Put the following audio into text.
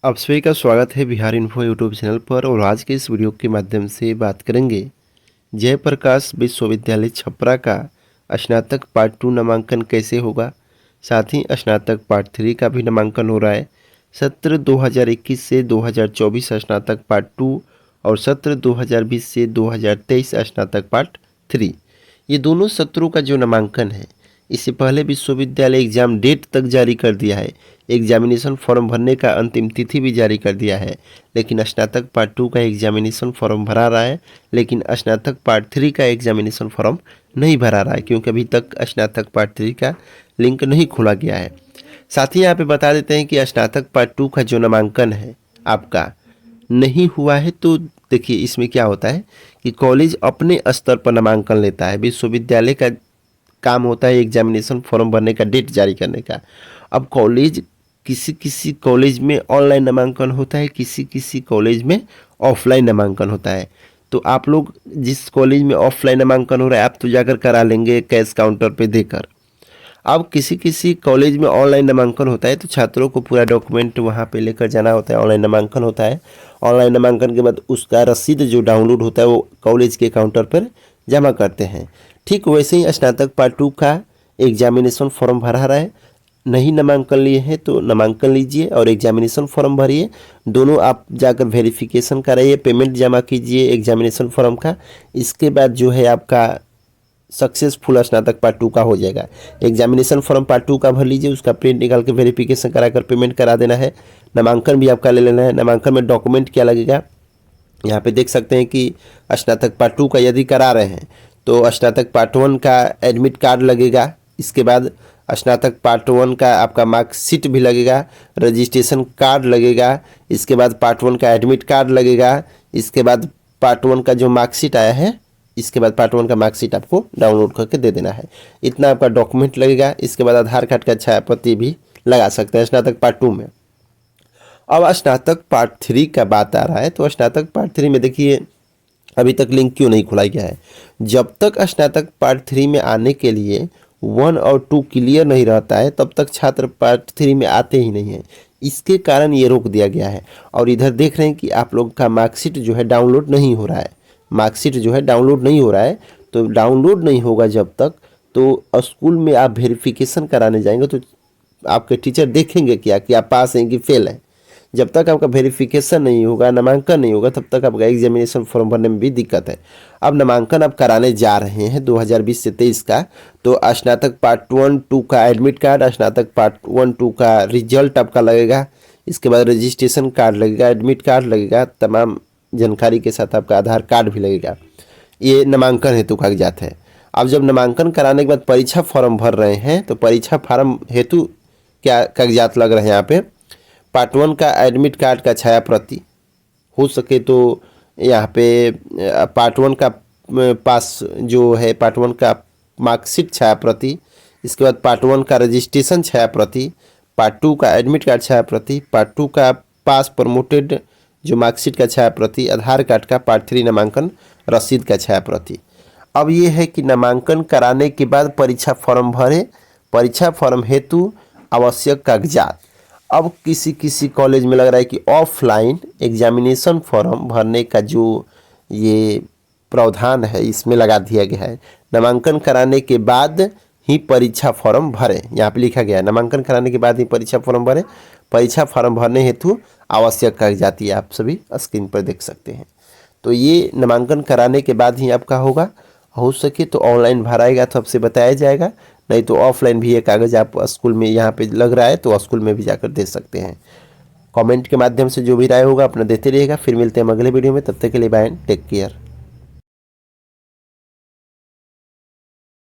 आप सभी का स्वागत है बिहार इन्फो यूट्यूब चैनल पर। और आज के इस वीडियो के माध्यम से बात करेंगे जयप्रकाश विश्वविद्यालय छपरा का स्नातक पार्ट 2 नामांकन कैसे होगा। साथ ही स्नातक पार्ट 3 का भी नामांकन हो रहा है। सत्र 2021 से 2024 स्नातक पार्ट 2 और सत्र 2020 से 2023 स्नातक पार्ट 3, ये दोनों सत्रों का जो नामांकन है, इससे पहले विश्वविद्यालय एग्जाम डेट तक जारी कर दिया है। एग्जामिनेशन फॉर्म भरने का अंतिम तिथि भी जारी कर दिया है, लेकिन स्नातक पार्ट 2 का एग्जामिनेशन फॉर्म भरा रहा है, लेकिन स्नातक पार्ट 3 का एग्जामिनेशन फॉर्म नहीं भरा रहा है, क्योंकि अभी तक स्नातक पार्ट 3 का लिंक नहीं खोला गया है। साथ ही यहाँ पे बता देते हैं कि स्नातक पार्ट 2 का जो नामांकन है आपका नहीं हुआ है, तो देखिए इसमें क्या होता है कि कॉलेज अपने स्तर पर नामांकन लेता है। विश्वविद्यालय का काम होता है एग्जामिनेशन फॉर्म भरने का, डेट जारी करने का। अब कॉलेज किसी किसी कॉलेज में ऑनलाइन नामांकन होता है, किसी किसी कॉलेज में ऑफलाइन नामांकन होता है। तो आप लोग जिस कॉलेज में ऑफलाइन नामांकन हो रहा है, आप तो जाकर करा लेंगे कैश काउंटर पे देकर। अब किसी किसी कॉलेज में ऑनलाइन नामांकन होता है, तो छात्रों को पूरा डॉक्यूमेंट वहाँ पे लेकर जाना होता है। ऑनलाइन नामांकन होता है, ऑनलाइन नामांकन के बाद उसका रसीद जो डाउनलोड होता है वो कॉलेज के काउंटर पर जमा करते हैं। ठीक वैसे ही स्नातक पार्ट 2 का एग्जामिनेशन फॉर्म भरा रहा है। नहीं नामांकन लिए हैं तो नामांकन लीजिए और एग्जामिनेशन फॉर्म भरिए। दोनों आप जाकर वेरिफिकेशन कराइए, पेमेंट जमा कीजिए एग्जामिनेशन फॉर्म का। इसके बाद जो है आपका सक्सेसफुल स्नातक पार्ट 2 का हो जाएगा। एग्जामिनेशन फॉर्म पार्ट 2 का भर लीजिए, उसका प्रिंट निकाल के वेरिफिकेशन कराकर पेमेंट करा देना है। नामांकन भी आपका ले लेना है। नामांकन में डॉक्यूमेंट क्या लगेगा, यहाँ पे देख सकते हैं कि स्नातक पार्ट 2 का यदि करा रहे हैं तो स्नातक पार्ट 1 का एडमिट कार्ड लगेगा। इसके बाद स्नातक पार्ट 1 का आपका मार्कशीट भी लगेगा, रजिस्ट्रेशन कार्ड लगेगा। इसके बाद पार्ट 1 का एडमिट कार्ड लगेगा। इसके बाद पार्ट 1 का जो मार्कशीट आया है, इसके बाद पार्ट 1 का मार्कशीट आपको डाउनलोड करके दे देना है। इतना आपका डॉक्यूमेंट लगेगा। इसके बाद आधार कार्ड का छायाप्रति भी लगा सकते हैं स्नातक पार्ट 2 में। अब स्नातक पार्ट 3 का बात आ रहा है, तो स्नातक पार्ट 3 में देखिए अभी तक लिंक क्यों नहीं खुला गया है। जब तक स्नातक पार्ट 3 में आने के लिए 1 और 2 क्लियर नहीं रहता है, तब तक छात्र पार्ट 3 में आते ही नहीं हैं। इसके कारण ये रोक दिया गया है। और इधर देख रहे हैं कि आप लोग का मार्कशीट जो है डाउनलोड नहीं हो रहा है। मार्कशीट जो है डाउनलोड नहीं हो रहा है, तो डाउनलोड नहीं होगा जब तक, तो स्कूल में आप वेरिफिकेशन कराने जाएंगे तो आपके टीचर देखेंगे क्या कि आप पास हैं कि फेल हैं। जब तक आपका वेरिफिकेशन नहीं होगा, नामांकन नहीं होगा, तब तक आपका एग्जामिनेशन फॉर्म भरने में भी दिक्कत है। अब नामांकन आप कराने जा रहे हैं 2020 से 23 का, तो स्नातक पार्ट 1 2 का एडमिट कार्ड, स्नातक पार्ट 1 2 का रिजल्ट आपका लगेगा। इसके बाद रजिस्ट्रेशन कार्ड लगेगा, एडमिट कार्ड लगेगा, तमाम जानकारी के साथ आपका आधार कार्ड भी लगेगा। ये नामांकन हेतु कागजात है। अब जब नामांकन कराने के बाद परीक्षा फॉर्म भर रहे हैं, तो परीक्षा फॉर्म हेतु क्या कागजात लग रहे हैं यहाँ पे। पार्ट 1 का एडमिट कार्ड का छाया प्रति, हो सके तो यहाँ पे पार्ट 1 का पास जो है पार्ट 1 का मार्कशीट छाया प्रति। इसके बाद पार्ट 1 का रजिस्ट्रेशन छाया प्रति, पार्ट 2 का एडमिट कार्ड छाया प्रति, पार्ट 2 का पास प्रमोटेड जो मार्कशीट का छाया प्रति, आधार कार्ड का पार्ट 3 नामांकन रसीद का छाया प्रति। अब ये है कि नामांकन कराने के बाद परीक्षा फॉर्म भरें। परीक्षा फॉर्म हेतु आवश्यक कागजात। अब किसी किसी कॉलेज में लग रहा है कि ऑफलाइन एग्जामिनेशन फॉर्म भरने का जो ये प्रावधान है, इसमें लगा दिया गया है। नामांकन कराने के बाद ही परीक्षा फॉर्म भरें, यहाँ पे लिखा गया है नामांकन कराने के बाद ही परीक्षा फॉर्म भरें। परीक्षा फॉर्म भरने हेतु आवश्यक कागजात ये आप सभी स्क्रीन पर देख सकते हैं। तो ये नामांकन कराने के बाद ही आपका होगा। हो सके तो ऑनलाइन भराएगा तो आपसे बताया जाएगा, नहीं तो ऑफलाइन भी ये कागज़ आप स्कूल में यहाँ पे लग रहा है तो स्कूल में भी जाकर दे सकते हैं। कमेंट के माध्यम से जो भी राय होगा अपना देते रहिएगा। फिर मिलते हैं अगले वीडियो में, तब तक के लिए बाय एंड टेक केयर।